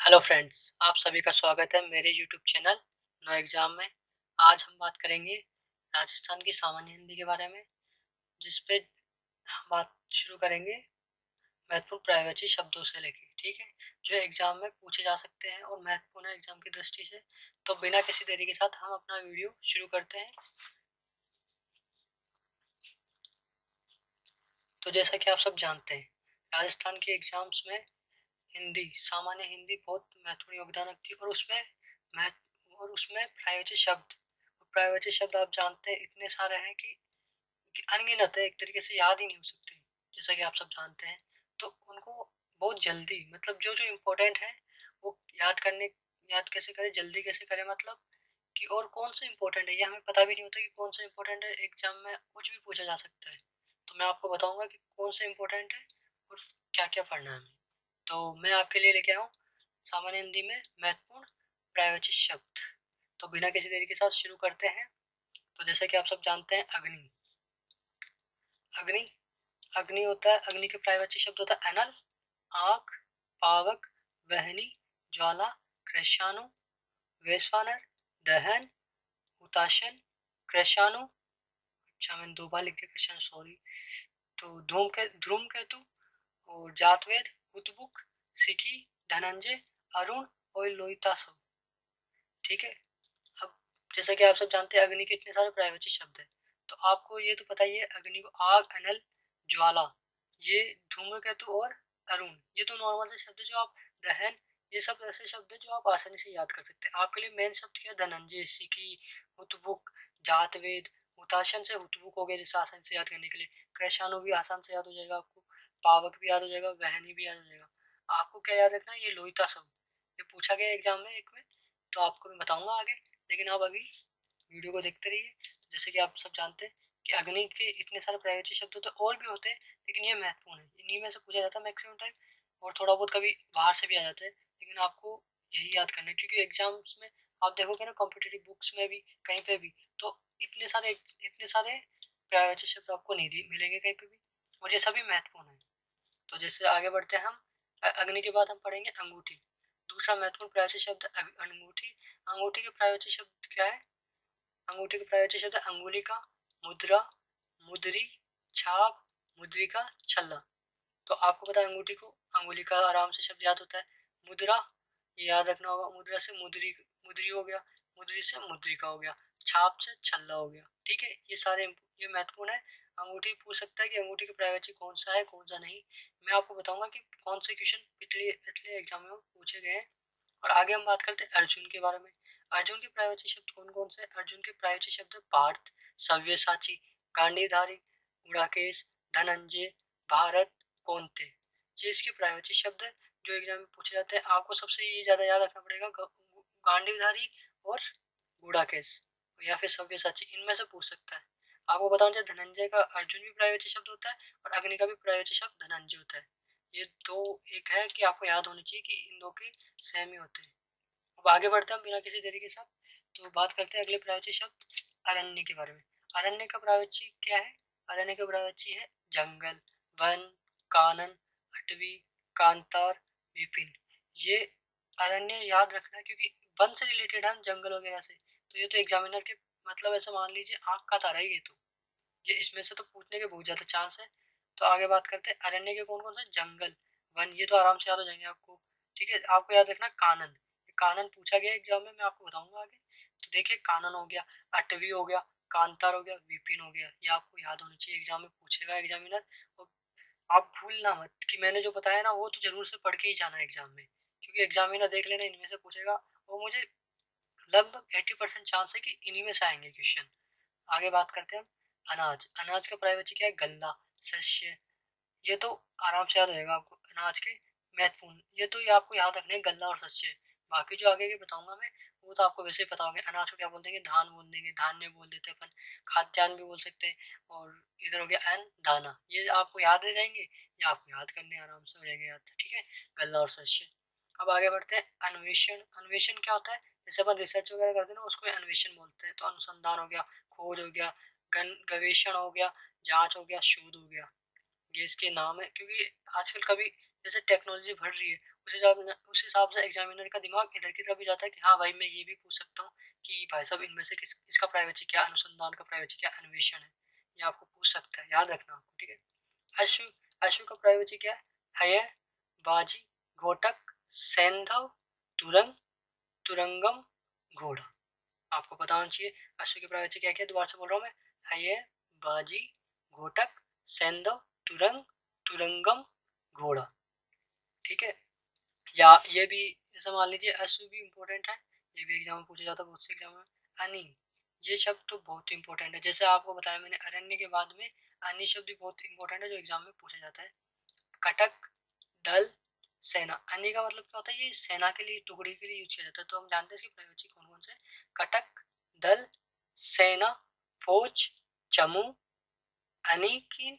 Hello friends, आप सभी का स्वागत है मेरे यूट्यूब चैनल नो एग्ज़ाम में। आज हम बात करेंगे राजस्थान की सामान्य हिंदी के बारे में, जिस पे हम बात शुरू करेंगे महत्वपूर्ण पर्यायवाची शब्दों से लेके, ठीक है? जो एग्ज़ाम में पूछे जा सकते हैं और महत्वपूर्ण है एग्ज़ाम की दृष्टि से। तो बिना किसी देरी के साथ हम अपना वीडियो शुरू करते हैं। तो जैसा कि आप सब जानते हैं, राजस्थान के एग्ज़ाम्स में हिंदी, सामान्य हिंदी बहुत महत्वपूर्ण योगदान रखती है और उसमें पर्यायवाची शब्द आप जानते हैं इतने सारे हैं कि अनगिनत है, एक तरीके से याद ही नहीं हो सकते, जैसा कि आप सब जानते हैं। तो उनको बहुत जल्दी मतलब जो-जो इम्पोर्टेंट है वो याद कैसे करें, जल्दी कैसे करें, मतलब कि और कौन सा इम्पोर्टेंट है ये हमें पता भी नहीं होता कि कौन सा इम्पोर्टेंट है, एग्ज़ाम में कुछ भी पूछा जा सकता है। तो मैं आपको बताऊँगा कि कौन सा इम्पोर्टेंट है और क्या-क्या पढ़ना है हमें। तो मैं आपके लिए लेके आया हूँ सामान्य हिंदी में महत्वपूर्ण पर्यायवाची शब्द। तो बिना किसी देरी के साथ शुरू करते हैं। तो जैसे कि आप सब जानते हैं, अग्नि। अग्नि अग्नि होता है, अग्नि के पर्यायवाची शब्द होता है अनल, आग, पावक, वहनी, ज्वाला, कृष्णाणु, वैश्वानर, दहन, हुताशन, कृष्णाणु। अच्छा, मैंने 2 बार लिख दिया कृष्णाणु, सॉरी। तो धूमकेतु और जातवेद, हुतबुक, सिकी, धनंजय, अरुण और लोहितासव। ठीक है। अब जैसा कि आप सब जानते हैं, अग्नि के इतने सारे पर्यायवाची शब्द हैं। तो आपको ये तो पता ही है, अग्नि को आग, अनल, ज्वाला, ये धूम्रकेतु और अरुण, ये तो नॉर्मल से शब्द है जो आप, दहन, ये सब ऐसे शब्द है जो आप आसानी से याद कर सकते हैं। आपके लिए मेन शब्द क्या है? धनंजय, सिकी, हुतबुक, जातवेद, हुताशन से हुतबुक हो गया जैसे आसानी से याद करने के लिए। कृषाणु भी आसान से याद हो जाएगा आपको, पावक भी याद हो जाएगा, वहनी भी याद हो जाएगा। आपको क्या याद रखना है? ये लोहिता सब, ये पूछा गया एग्जाम में एक में, तो आपको मैं बताऊंगा आगे। लेकिन आप अभी वीडियो को देखते रहिए। तो जैसे कि आप सब जानते हैं कि अग्नि के इतने सारे पर्यायवाची शब्द होते हैं, और भी होते हैं, लेकिन ये महत्वपूर्ण है, इन्हीं में से पूछा जाता है मैक्सिमम टाइम। और थोड़ा बहुत कभी बाहर से भी आ जाता है, लेकिन आपको यही याद करना है, क्योंकि एग्जाम्स में आप देखोगे ना, कॉम्पिटेटिव बुक्स में भी, कहीं पे भी, तो इतने सारे पर्यायवाची शब्द आपको नहीं मिलेंगे कहीं पे भी, और ये सभी महत्वपूर्ण है। तो जैसे आगे बढ़ते हैं हम, अग्नि के बाद हम पढ़ेंगे अंगूठी। दूसरा महत्वपूर्ण पर्यायवाची शब्द अंगूठी। अंगूठी के पर्यायवाची शब्द क्या है? अंगूठी के पर्यायवाची शब्द अंगुलिका, मुद्रा, मुद्री, छाप, मुद्रिका, छल्ला। तो आपको पता है अंगूठी को अंगुलिका आराम से शब्द याद होता है। मुद्रा, ये याद रखना होगा, मुद्रा से मुद्री, मुद्री हो गया, मुद्री से मुद्रिका हो गया, छाप से छल्ला हो गया। ठीक है, ये महत्वपूर्ण है। अंगूठी पूछ सकता है कि अंगूठी के पर्यायवाची कौन सा है, कौन सा नहीं। मैं आपको बताऊंगा कि कौन से क्वेश्चन पिछले पिछले एग्जाम में पूछे गए हैं। और आगे हम बात करते हैं अर्जुन के बारे में। अर्जुन के पर्यायवाची शब्द कौन कौन से? अर्जुन के पर्यायवाची शब्द पार्थ, सव्यसाची, गांडीधारी, गुड़ाकेश, धनंजय, भारत, कौनते। ये इसके पर्यायवाची शब्द है जो एग्जाम में पूछे जाते हैं। आपको सबसे ये ज्यादा याद रखना पड़ेगा, गांडीवधारी और गुड़ाकेश या फिर सव्यसाची, इनमें से पूछ सकता है। आपको बताऊं, जैसे धनंजय का अर्जुन भी पर्यायवाची शब्द होता है और अग्नि का भी पर्यायवाची शब्द धनंजय होता है। ये दो एक है कि आपको याद होनी चाहिए कि इन दो के सेम ही होते हैं। अब आगे बढ़ते हैं बिना किसी देरी के साथ। तो बात करते हैं अगले पर्यायवाची शब्द अरण्य के बारे में। अरण्य का पर्यायवाची क्या है? अरण्य का पर्यायवाची है जंगल, वन, कानन, अटवी, कांतार, विपिन। ये अरण्य याद रखना, क्योंकि वन से रिलेटेड है, जंगल वगैरह से। तो ये तो एग्जामिनर के मतलब ऐसा मान लीजिए आंख का तारा है ये तो, ये इसमें से तो पूछने के बहुत ज्यादा चांस है। तो आगे बात करते हैं अरण्य के कौन कौन से? जंगल, वन, ये तो आराम से याद हो जाएंगे आपको। ठीक है, आपको याद रखना कानन, कानन पूछा गया एग्जाम में, मैं आपको बताऊंगा आगे। तो देखिए, कानन हो गया, अटवी हो गया, कांतार हो गया, विपिन हो गया, ये आपको याद होनी चाहिए, एग्जाम में पूछेगा एग्जामिनर। और आप भूलना मत कि मैंने जो बताया ना, वो तो जरूर से पढ़ के ही जाना एग्जाम में, क्योंकि एग्जामिनर देख लेना इनमें से पूछेगा, और मुझे लगभग 80% चांस है कि इन्हीं में से आएंगे क्वेश्चन। आगे बात करते हैं हम अनाज। अनाज का पर्यायवाची क्या है? गल्ला, शस्य। ये तो आराम से याद रहेगा आपको, अनाज के महत्वपूर्ण, ये आपको याद रखने हैं, गल्ला और शस्य। बाकी जो आगे के बताऊंगा मैं, वो तो आपको वैसे ही पता होगा। अनाज को क्या बोल देंगे? धान बोल देंगे, धान्य बोल देते हैं अपन, खाद्यान्न भी बोल सकते हैं। और इधर हो गया अन्न, दाना, ये आपको याद रह जाएंगे, ये आपको याद करने आराम से हो जाएंगे याद। ठीक है, गल्ला और शस्य। अब आगे बढ़ते हैं अन्वेषण। अन्वेषण क्या होता है? जैसे अपन रिसर्च वगैरह करते हैं ना, उसको अन्वेषण बोलते हैं। तो अनुसंधान हो गया, खोज हो गया, गवेषण हो गया, जांच हो गया, शोध हो गया, ये इसके नाम है। क्योंकि आजकल कभी जैसे टेक्नोलॉजी बढ़ रही है उस हिसाब से एग्जामिनर का दिमाग इधर की तरफ भी जाता है कि हाँ भाई मैं ये भी पूछ सकता हूँ कि भाई साहब इनमें से इसका प्राइवेसी क्या, अनुसंधान का प्राइवेसी क्या, अन्वेषण है, ये आपको पूछ सकता है, याद रखना आपको, ठीक है। अश्व अश्व का प्राइवेसी क्या है? हय, बाजी, घोटक, सैंधव, तुरंग, तुरंगम, घोड़ा। आपको पता होना चाहिए अश्व की प्राइवेसी क्या क्या, दोबारा से बोल रहा हूँ मैं। हय, बाजी, घोटक, सैंधव, तुरंग, तुरंगम, घोड़ा, ठीक है। या ये भी जैसे मान लीजिए अश्व भी इम्पोर्टेंट है, ये भी एग्जाम में पूछा जाता है बहुत से एग्जाम में। अनि, ये शब्द तो बहुत इंपॉर्टेंट है, जैसे आपको बताया मैंने अरण्य के बाद में अनि शब्द भी बहुत इंपॉर्टेंट है जो एग्जाम में पूछा जाता है। कटक, दल, सेना। अन्य का मतलब क्या होता है? ये सेना के लिए, टुकड़ी के लिए यूज किया जाता है। तो हम जानते हैं इसकी प्राइवेसी कौन कौन से, कटक, दल, सेना, फौज, चमू, अनिकीन,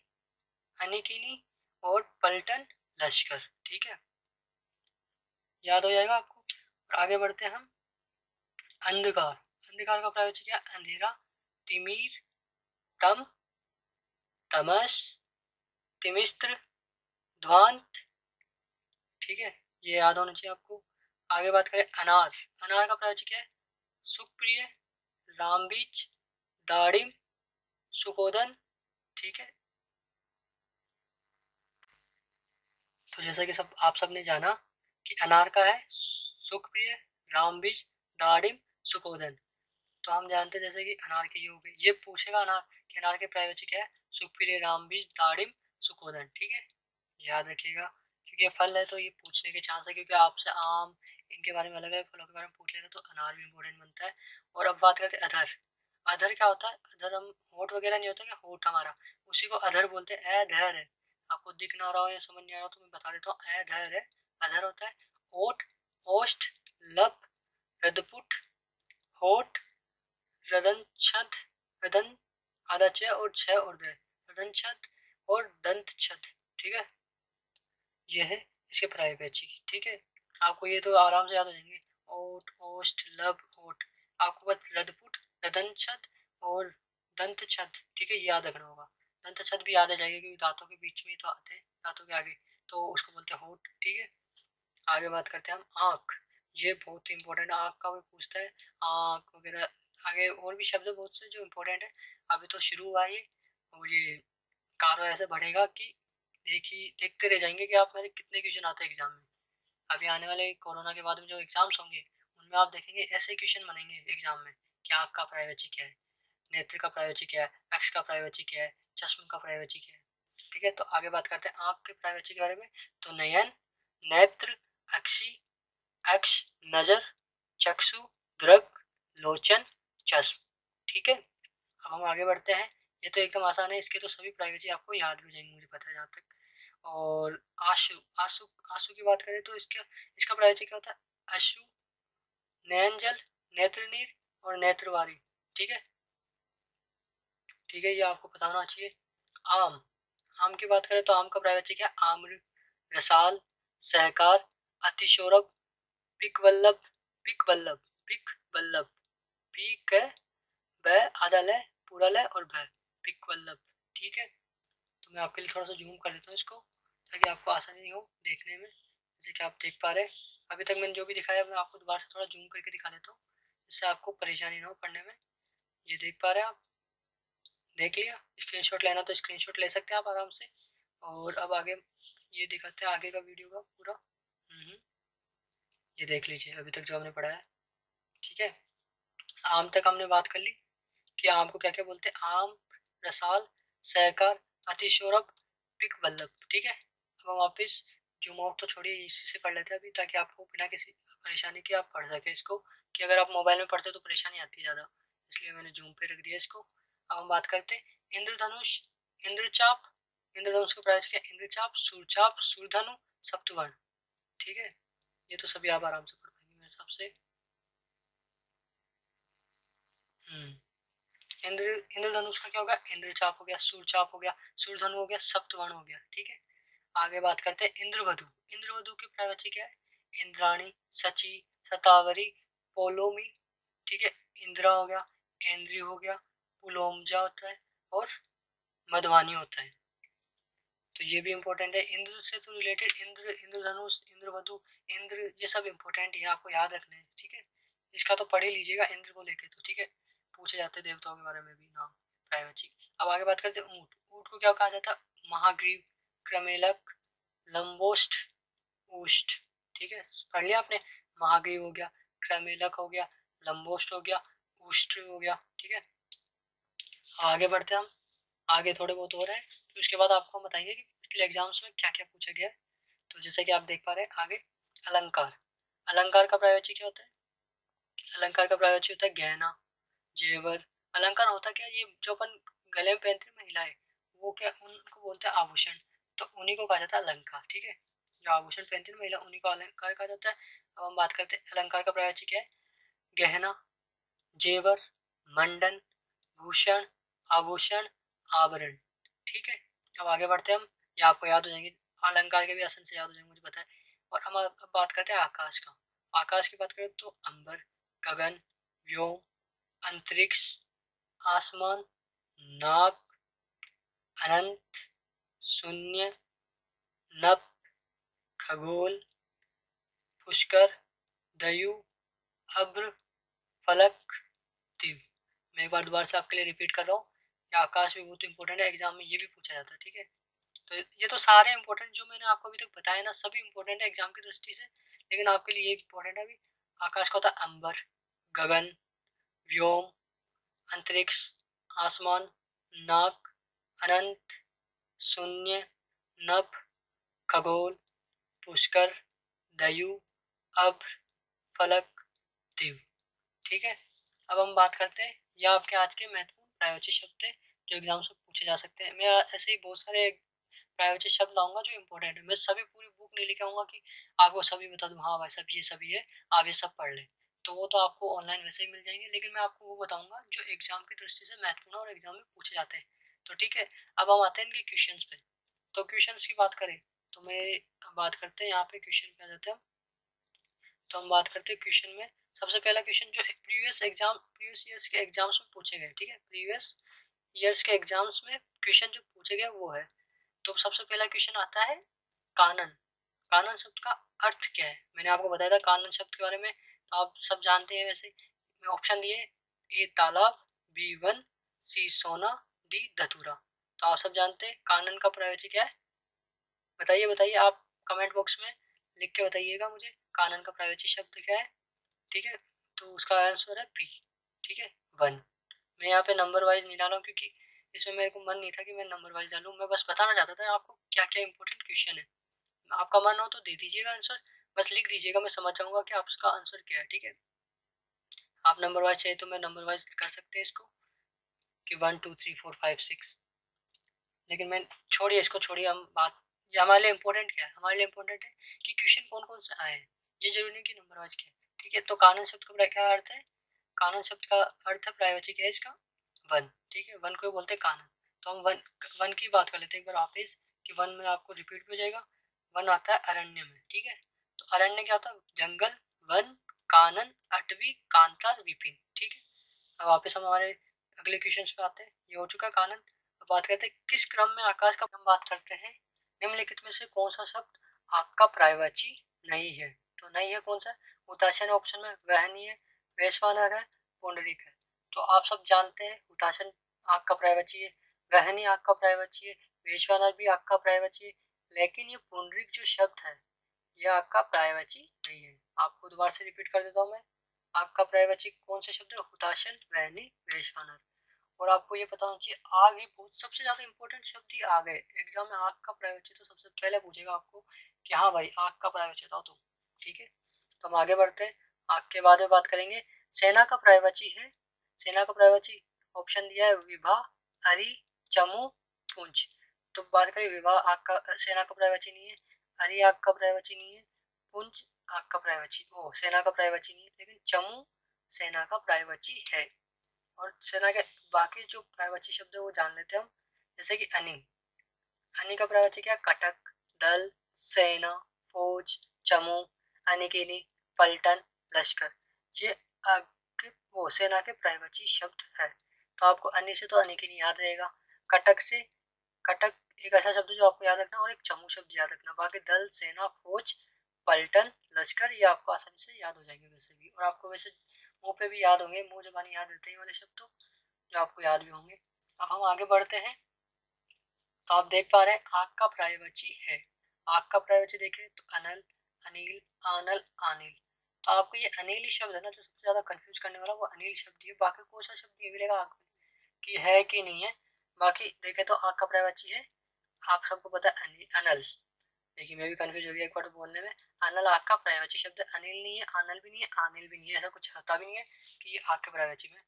अनिकीनी और पलटन, लश्कर, ठीक है, याद हो जाएगा आपको। और आगे बढ़ते हैं हम। अंधकार, अंधकार का प्राइवेसी क्या? अंधेरा, तिमिर, तम, तमस, तिमिस्त्र, ध्वांत, ठीक है, ये याद होना चाहिए आपको। आगे बात करें अनार, अनार का प्राइवेसी क्या है? सुखप्रिय, रामबीज, दाड़िम, सुकोदन, ठीक है। तो जैसा कि आप सबने जाना कि अनार का है सुखप्रिय, रामबीज, दाड़िम, सुकोदन। तो हम जानते हैं जैसे कि अनार के योग ये पूछेगा अनार कि अनार के प्राइवेसी क्या है? सुखप्रिय, रामबीज, दाड़िम, सुकोदन, ठीक है, याद रखिएगा। क्योंकि ये फल है तो ये पूछने के चांस है, क्योंकि आपसे आम इनके बारे में, अलग अलग फलों के बारे में पूछ लेते तो अनार भी इम्पोर्टेंट बनता है। और अब बात करते हैं अधर। अधर क्या होता है? अधर हम होठ वगैरह नहीं होता क्या, होठ हमारा, उसी को अधर बोलते हैं। अधर है, आपको दिख ना रहा हो या समझ नहीं आ रहा हो तो मैं बता देता हूँ, अधर है। अधर होता है ओठ, ओष्ठ, लब, हृदपुट, होठ, रदन छद, रदन आधा च और छ और द, रदन छद और दंत छद, ठीक है, ये है इसके प्राइवेसी, ठीक है। आपको ये तो आराम से याद हो जाएंगे, ओट, ओष्ठ, लब, ओट। आपको बस रदपुट, रदन छद और दंत छद, ठीक है, ये याद रखना होगा। दंत छद भी याद आ जाएगा क्योंकि दांतों के बीच में तो आते हैं, दांतों के आगे, तो उसको बोलते हैं होठ, ठीक है। आगे बात करते हैं हम आँख, ये बहुत ही इंपॉर्टेंट है, आँख का भी पूछता है, आँख वगैरह। आगे और भी शब्द बहुत से जो इम्पोर्टेंट है, अभी तो शुरू हुआ है और ये कारो ऐसे बढ़ेगा कि देखते रह जाएंगे कि आप मेरे कितने क्वेश्चन आते हैं एग्जाम में। अभी आने वाले कोरोना के बाद में जो एग्जाम्स होंगे उनमें आप देखेंगे ऐसे क्वेश्चन बनेंगे एग्जाम में कि आँख का प्राइवेसी क्या है, नेत्र का प्राइवेसी क्या है, अक्ष का प्राइवेसी क्या है, चश्मे का प्राइवेसी क्या है, ठीक है। तो आगे बात करते हैं आँख के प्राइवेसी के बारे में। तो नयन, नेत्र, अक्षी, अक्ष, नजर, चक्षु, दृक, लोचन, चश्म, ठीक है। अब हम आगे बढ़ते हैं। ये तो एकदम आसान है, इसके तो सभी प्राइवेसी आपको याद भी हो जाएंगे मुझे पता है जहाँ तक। और आशु, आंसू, आंसू की बात करें तो इसका इसका प्राइवेसी क्या होता है? अश्रु, नयनजल, नेत्रनीर और नेत्रवारी, ठीक है, ठीक है, ये आपको पता होना चाहिए। आम, आम की बात करें तो आम का प्राइवेसी क्या है? आम्र, रसाल, सहकार, अतिशोरभ, पिक वल्लभ, पिक वल्लभ, पिक वल्लभ, पीक है, ब आधा लय, पूरा लय और भ, पिक वल्लभ, ठीक है। तो मैं आपके लिए थोड़ा सा जूम कर देता हूँ इसको ताकि आपको आसानी हो देखने में। जैसे कि आप देख पा रहे हैं, अभी तक मैंने जो भी दिखाया मैं आपको दोबारा से थोड़ा जूम करके दिखा देता हूँ जिससे आपको परेशानी ना हो पढ़ने में। ये देख पा रहे हैं आप, देख लिया? स्क्रीनशॉट लेना तो स्क्रीनशॉट ले सकते हैं आप आराम से। और अब आगे ये दिखाते हैं आगे का वीडियो का पूरा। ये देख लीजिए अभी तक जो हमने पढ़ा है, ठीक है। आम तक हमने बात कर ली कि आम को क्या क्या बोलते हैं, आम, रसाल, सहकार, अतिशोरभ, पिक वल्लभ, ठीक है। अब हम वापिस जूम आउट तो छोड़िए, इसी से पढ़ लेते हैं अभी ताकि आपको बिना किसी परेशानी के आप पढ़ सके इसको, कि अगर आप मोबाइल में पढ़ते तो परेशानी आती है ज़्यादा, इसलिए मैंने जूम पे रख दिया इसको। अब हम बात करते हैं इंद्रधनुष, इंद्रचाप, इंद्रधनुष को प्राइवेसी क्या? इंद्रचाप, सूरचाप, सूरधनु, सप्तवर्ण, ठीक है, ये तो सभी आप आराम से पढ़ पाएंगे मेरे हिसाब से। इंद्र इंद्रधनुष का क्या होगा? इंद्रचाप हो गया, सूरचाप हो गया, सूरधनु हो गया, सप्तवर्ण हो गया, ठीक है। आगे बात करते हैं इंद्रवधु, इंद्रवधु की प्राइवेसी क्या है? इंद्राणी, सची, सतावरी, पोलोमी, ठीक है, इंद्रा हो गया, इंद्री हो गया, पुलोमजा होता है और मधवानी होता है। तो ये भी इम्पोर्टेंट है। इंद्र से तो रिलेटेड इंद्र, इंद्रधनुष, इंद्रवधु, इंद्र, ये सब इम्पोर्टेंट है, आपको याद रखना है, ठीक है। इसका तो पढ़ ही लीजिएगा इंद्र को लेके, तो ठीक है, पूछे जाते हैं देवताओं के बारे में भी नाम, प्रायवची। अब आगे बात करते हैं ऊँट। ऊँट को क्या कहा जाता है? महाग्रीव, क्रमेलक, लंबोष्ठ, ऊष्ठ, ठीक है, पढ़ लिया आपने। महाग्रीव हो गया, क्रमेलक हो गया, लंबोष्ठ हो गया, ऊष्ठ हो गया, ठीक है। आगे बढ़ते हैं हम, आगे थोड़े बहुत हो रहे हैं, तो उसके बाद आपको हम बताएंगे कि पिछले एग्जाम्स में क्या क्या पूछा गया है। तो जैसे कि आप देख पा रहे हैं आगे, अलंकार। अलंकार का प्रयोज्य क्या होता है? अलंकार का प्रयोज्य होता है गहना, जेवर। अलंकार होता क्या है? ये जो अपन गले में पहनते हैं महिलाएं, वो क्या, उनको बोलते हैं आभूषण, तो उन्हीं को कहा जाता है अलंकार, ठीक है। जो आभूषण पहनती है महिला, उन्हीं को अलंकार कहा जाता है। अब हम बात करते हैं अलंकार का प्रयोज्य क्या है। गहना, जेवर, मंडन, भूषण, आभूषण, आभरण, ठीक है। अब आगे बढ़ते हैं हम, ये आपको याद हो जाएंगे, अलंकार के भी आसन से याद हो जाएंगे, मुझे पता है। और हम अब बात करते हैं आकाश का। आकाश की बात करें तो अंबर, गगन, व्योम, अंतरिक्ष, आसमान, नाग, अनंत, शून्य, नभ, खगोल, पुष्कर, दयु, अभ्र, फलक, दिव। मैं एक बार दोबारा से आपके लिए रिपीट कर रहा हूँ, आकाश भी बहुत इंपॉर्टेंट है, एग्जाम में ये भी पूछा जाता है, ठीक है। तो ये तो सारे इंपॉर्टेंट जो मैंने आपको अभी तक बताया ना, सभी इंपॉर्टेंट है एग्जाम की दृष्टि से, लेकिन आपके लिए ये इंपॉर्टेंट है अभी। आकाश का होता है अंबर, गगन, व्योम, अंतरिक्ष, आसमान, नाग, अनंत, शून्य, नभ, खगोल, पुष्कर, दयु, अभ्र, फलक, दिव, ठीक है। अब हम बात करते हैं, यह आपके आज के महत्वपूर्ण प्रायोजित शब्द थे जो एग्जाम से पूछे जा सकते हैं। मैं ऐसे ही बहुत सारे प्रायोजित शब्द लाऊंगा जो इंपॉर्टेंट है। मैं सभी पूरी बुक नहीं लेके आऊंगा कि आपको सभी बता दूं, हाँ भाई सब ये सभी है, आप ये सब पढ़ लें, तो वो तो आपको ऑनलाइन वैसे ही मिल जाएंगे, लेकिन मैं आपको वो बताऊंगा जो एग्जाम की दृष्टि से महत्वपूर्ण और एग्जाम में पूछे जाते हैं, तो ठीक है। अब हम आते हैं इनके क्वेश्चन पे। तो क्वेश्चन की बात करें तो मैं बात करते हैं यहाँ पे क्वेश्चन पे आ जाते हैं। तो हम बात करते हैं क्वेश्चन में, सबसे पहला क्वेश्चन जो प्रीवियस ईयर्स के एग्जाम्स में पूछे गए, ठीक है, प्रीवियस ईयर्स के एग्जाम्स में क्वेश्चन जो पूछे गए वो है। तो सबसे पहला क्वेश्चन आता है कानन। कानन शब्द का अर्थ क्या है? मैंने आपको बताया था कानन शब्द के बारे में, तो आप सब जानते हैं वैसे। मैं ऑप्शन दिए, ए तालाब, बी वन, सी सोना, डी धतूरा। तो आप सब जानते हैं कानन का प्रयोज्य क्या है, बताइए बताइए आप कमेंट बॉक्स में लिख के बताइएगा मुझे कानन का प्रयोज्य शब्द क्या है, ठीक है। तो उसका आंसर है बी, ठीक है, वन। मैं यहाँ पे नंबर वाइज नहीं डाला हूँ क्योंकि इसमें मेरे को मन नहीं था कि मैं नंबर वाइज डालूँ, मैं बस बताना चाहता था आपको क्या क्या इंपॉर्टेंट क्वेश्चन है। आपका मन हो तो दे दीजिएगा आंसर, बस लिख दीजिएगा, मैं समझ जाऊंगा कि आपका आंसर क्या है, ठीक है। आप नंबर वाइज चाहिए तो मैं नंबर वाइज कर सकते हैं इसको कि 1 2 3 4 5 6, लेकिन मैं छोड़िए इसको, छोड़िए, हम बात, ये हमारे लिए इंपॉर्टेंट क्या है, हमारे लिए इंपॉर्टेंट है कि क्वेश्चन कौन कौन से आए हैं, ये जरूरी नहीं कि नंबर वाइज क्या है, ठीक है। तो कानन शब्द का क्या अर्थ है? कानन शब्द का अर्थ है प्रायवाची क्या है इसका, वन, ठीक है, वन को बोलते हैं कानन। तो हम वन, वन की बात कर लेते हैं एक बार वापिस कि वन में आपको रिपीट हो जाएगा। वन आता है अरण्य में, ठीक है। तो अरण्य क्या होता है? जंगल, वन, कानन, अटवी, कांता, विपिन, ठीक है। अब वापस हम हमारे अगले क्वेश्चन पे आते हैं, ये हो चुका कानन। अब बात करते हैं किस क्रम में आकाश का, हम बात करते हैं निम्नलिखित में से कौन सा शब्द आग का प्रायवाची नहीं है। तो नहीं है कौन सा? हुताशन ऑप्शन में, वहनीय, वैश्वानर है, पुंडरीक है। तो आप सब जानते हैं हुताशन आग का प्रायवाची है, वहनी आग का प्रायवाची है, वैश्वानर भी आग का प्रायवाची है, लेकिन ये पुंडरीक जो शब्द है यह आग का प्रायवाची नहीं है। आपको दोबारा से रिपीट कर देता हूँ मैं, आग का प्रायवाची कौन से शब्द है? हुताशन, वहनी, वैश्वानर। और आपको ये पता होना चाहिए आग ही बहुत सबसे ज्यादा इंपॉर्टेंट शब्द ही आग है। एग्जाम में आग का प्रायवाची तो सबसे पहले पूछेगा आपको कि हाँ भाई आग का प्रायवाची बताओ तुम, ठीक है। तो हम आगे बढ़ते हैं, आग के बाद में बात करेंगे सेना का प्रायवाची है। सेना का प्रायवाची ऑप्शन दिया है विभा, अरि, चमू, पुंज। तो बात करें विवाह आग का, सेना का प्रायवाची नहीं है, अरि आग का प्रायवाची नहीं है, पुंज आग का प्रायवाची, ओ सेना का प्रायवाची नहीं है, लेकिन चमू सेना का प्रायवाची है। और सेना के बाकी जो प्रायवाची शब्द है वो जान लेते हैं हम, जैसे कि अनी। अनी का प्रायवाची क्या? कटक, दल, सेना, फौज, चमू, अनिकिनी, पलटन, लश्कर। ये वो सेना के प्रायवाची शब्द है। तो आपको अनी से तो अनिकिनी याद रहेगा, कटक से कटक एक ऐसा शब्द जो आपको याद रखना, और एक चमू शब्द याद रखना। बाकी दल, सेना, फौज, पलटन, लश्कर, ये आपको आसानी से याद हो जाएंगे वैसे भी, और आपको वैसे मुंह पे भी याद होंगे, मुंह जबानी याद रहते हैं वाले शब्द तो, जो आपको याद भी होंगे। अब हम आगे बढ़ते हैं। तो आप देख पा रहे हैं आग का पर्यायवाची है। आग का पर्यायवाची देखें तो अनल, अनिल, आनल, आनिल। तो आपको ये अनिल ही शब्द है ना जो सबसे ज्यादा कंफ्यूज करने वाला, वो अनिल शब्द ही है। बाकी कौन सा शब्द ये मिलेगा आग में कि है कि नहीं है। बाकी देखें तो आग का पर्यायवाची है, आप सबको पता है अनल। देखिए मैं भी कंफ्यूज हो गया एक बार तो बोलने में। अनल आग का पर्यायवाची शब्द, अनिल नहीं है, आनल भी नहीं है, आनिल भी नहीं है, ऐसा कुछ होता भी नहीं है कि ये आग के पर्यायवाची में।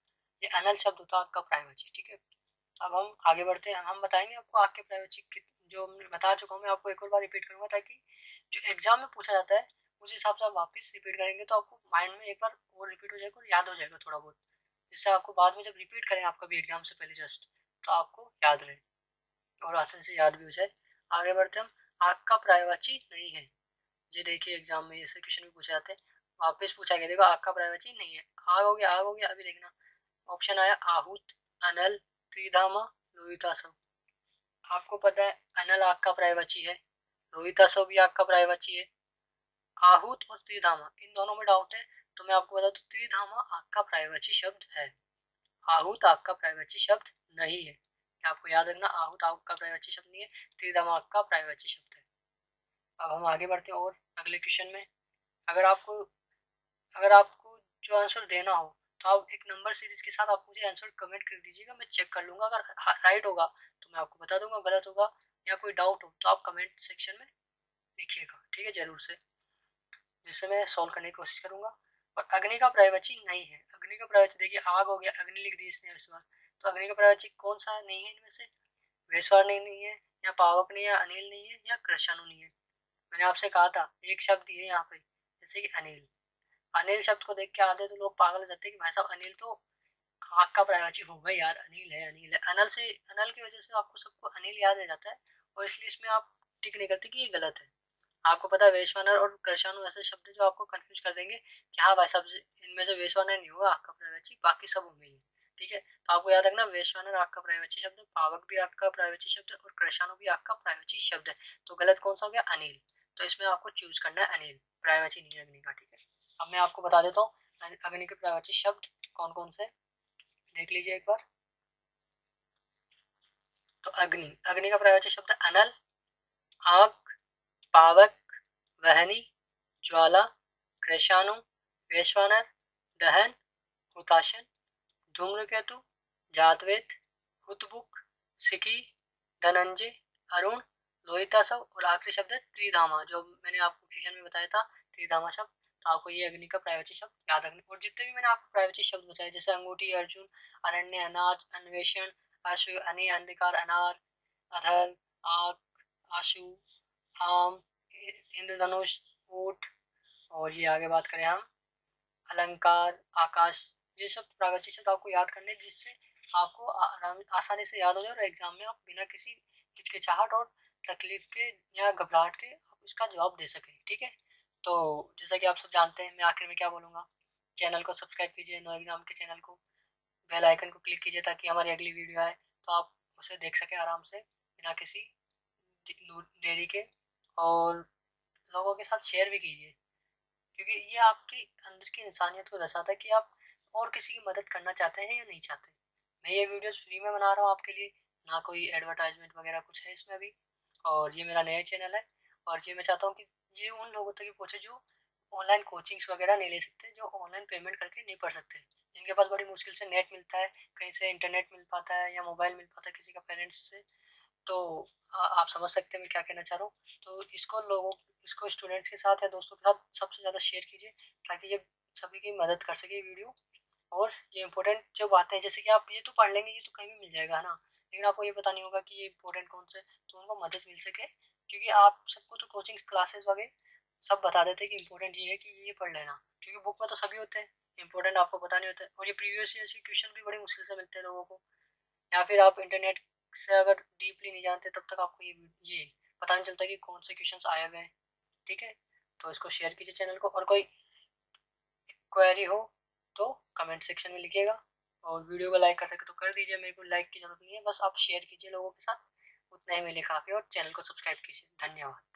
ये अनल शब्द होता है आग का पर्यायवाची, ठीक है। अब हम आगे बढ़ते हैं, हम बताएंगे आपको आग के पर्यायवाची जो मैं बता चुका हूँ, मैं आपको एक और बार रिपीट करूंगा ताकि जो एग्जाम में पूछा जाता है उस हिसाब से आप वापस रिपीट करेंगे तो आपको माइंड में एक बार और रिपीट हो जाएगा और याद हो जाएगा थोड़ा बहुत, जिससे आपको बाद में जब रिपीट करें आप कभी एग्जाम से पहले जस्ट, तो आपको याद रहे और आसानी से याद भी हो जाए। आगे बढ़ते हम। आग का पर्यायवाची नहीं है, ये देखिए एग्जाम में ऐसे क्वेश्चन भी पूछे जाते हैं, वापस पूछा गया देखो आग का पर्यायवाची नहीं है। आग हो गया, आग हो गया, अभी देखना ऑप्शन आया आहूत, अनल, त्रिधामा, लोहितासव। आपको पता है अनल आग का पर्यायवाची है, लोहितासव भी आग का पर्यायवाची है। आहूत और त्रिधामा इन दोनों में डाउट है, तो मैं आपको बता दूं त्रिधामा आग का पर्यायवाची शब्द है, आहूत आग का पर्यायवाची शब्द नहीं है। आपको याद रखना आहूत आग का पर्यायवाची शब्द नहीं है, त्रिधामा आग का पर्यायवाची शब्द है। अब हम आगे बढ़ते हैं और अगले क्वेश्चन में। अगर आपको अगर आपको जो आंसर देना हो तो आप एक नंबर सीरीज के साथ आप मुझे आंसर कमेंट कर दीजिएगा, मैं चेक कर लूंगा। अगर राइट होगा तो मैं आपको बता दूंगा, गलत होगा या कोई डाउट हो तो आप कमेंट सेक्शन में लिखिएगा, ठीक है, जरूर से, जिससे मैं सॉल्व करने की कोशिश करूंगा। और अग्नि का पर्यायवाची नहीं है। अग्नि का पर्यायवाची देखिए आग हो गया, अग्नि लिख दी इसने इस बार, तो अग्नि का पर्यायवाची कौन सा नहीं है इनमें से, वैश्वान नहीं है, या पावक नहीं है, अनिल नहीं है, या कृषाणु नहीं है। मैंने आपसे कहा था एक शब्द ही है यहाँ पे, जैसे कि अनिल। अनिल शब्द को देख के आधे तो लोग पागल हो जाते हैं कि भाई साहब अनिल तो आग का पर्यायवाची होगा यार, अनिल है, अनिल है। अनल से, अनल की वजह से आपको सबको अनिल याद रह जाता है, और इसलिए इसमें आप टिक नहीं करते कि ये गलत है। आपको पता है वैश्वानर और कृषाणु ऐसे शब्द जो आपको कंफ्यूज कर देंगे कि हाँ भाई साहब इनमें से वैश्वानर नहीं होगा आग का पर्यायवाची, बाकी सब होंगे ही, ठीक है। तो आपको याद रखना वैश्वानर आग का पर्यायवाची शब्द है, पावक भी आग का पर्यायवाची शब्द है, और कृषाणु भी आग का पर्यायवाची शब्द है। तो गलत कौन सा हो गया, अनिल। तो इसमें आपको चूज करना है अनिल, पर्यायवाची नहीं है अग्नि का, ठीक है। अब मैं आपको बता देता हूँ अग्नि के पर्यायवाची शब्द कौन कौन से, देख लीजिए एक बार। तो अग्नि, अग्नि का पर्यायवाची शब्द है अनल, आग, पावक, वहनी, ज्वाला, कृषाणु, वैश्वानर, दहन, हुताशन, धूम्रकेतु, जातवेद, हुतबुक, सिकी, धनंजय, अरुण, लोहितासव, और आखिरी शब्द है त्रिधामा, जो मैंने आपको क्वेश्चन में बताया था, त्रिधामा शब्द। तो आपको ये अग्नि का पर्यायवाची शब्द याद रखना। और जितने भी मैंने आपको पर्यायवाची शब्द बताए जैसे अंगूठी, अर्जुन, अरण्य, अनाज, अन्वेषण, आशु, अनि, अंधकार, अनार, अधर, आग, आशु, आम, इंद्रधनुष, ऊट, और ये आगे बात करें हम अलंकार, आकाश, ये सब पर्यायवाची शब्द आपको याद करने हैं, जिससे आपको आसानी से याद हो जाए और एग्जाम में आप बिना किसी हिचकिचाहट और तकलीफ के या घबराहट के आप इसका जवाब दे सकें, ठीक है। तो जैसा कि आप सब जानते हैं मैं आखिर में क्या बोलूँगा, चैनल को सब्सक्राइब कीजिए, नो एग्जाम के चैनल को, बेल आइकन को क्लिक कीजिए ताकि हमारी अगली वीडियो आए तो आप उसे देख सकें आराम से बिना किसी देरी के, और लोगों के साथ शेयर भी कीजिए, क्योंकि ये आपकी अंदर की इंसानियत को दर्शाता है कि आप और किसी की मदद करना चाहते हैं या नहीं चाहते। मैं ये वीडियोस फ्री में बना रहा हूँ आपके लिए, ना कोई एडवर्टाइजमेंट वगैरह कुछ है इसमें अभी, और ये मेरा नया चैनल है। और ये मैं चाहता हूँ कि ये उन लोगों तक पहुँचे जो ऑनलाइन कोचिंग्स वगैरह नहीं ले सकते, जो ऑनलाइन पेमेंट करके नहीं पढ़ सकते, जिनके पास बड़ी मुश्किल से नेट मिलता है, कहीं से इंटरनेट मिल पाता है या मोबाइल मिल पाता है किसी का पेरेंट्स से। तो आप समझ सकते हैं मैं क्या कहना चाह रहा हूँ। तो इसको स्टूडेंट्स के साथ या दोस्तों के साथ सबसे ज़्यादा शेयर कीजिए ताकि ये सभी की मदद कर सके वीडियो। और ये इंपॉर्टेंट जो बातें हैं जैसे कि आप ये तो पढ़ लेंगे, ये तो कहीं भी मिल जाएगा है ना, लेकिन आपको ये पता नहीं होगा कि ये इंपॉर्टेंट कौन से, तो उनको मदद मिल सके, क्योंकि आप सबको तो कोचिंग क्लासेस वगैरह सब बता देते हैं कि इंपॉर्टेंट ये है कि ये पढ़ लेना, क्योंकि बुक में तो सभी होते हैं, इंपॉर्टेंट आपको पता नहीं होता है। और ये प्रीवियस ईयर के क्वेश्चन भी बड़ी मुश्किल से मिलते हैं लोगों को, या फिर आप इंटरनेट से अगर डीपली नहीं जानते तब तक आपको ये पता नहीं चलता कि कौन से क्वेश्चन आए हुए हैं, ठीक है। तो इसको शेयर कीजिए चैनल को, और कोई क्वेरी हो तो कमेंट सेक्शन में लिखिएगा, और वीडियो को लाइक कर सके तो कर दीजिए, मेरे को लाइक की ज़रूरत नहीं है, बस आप शेयर कीजिए लोगों के साथ, उतना ही मेरे लिए काफ़ी है और चैनल को सब्सक्राइब कीजिए। धन्यवाद।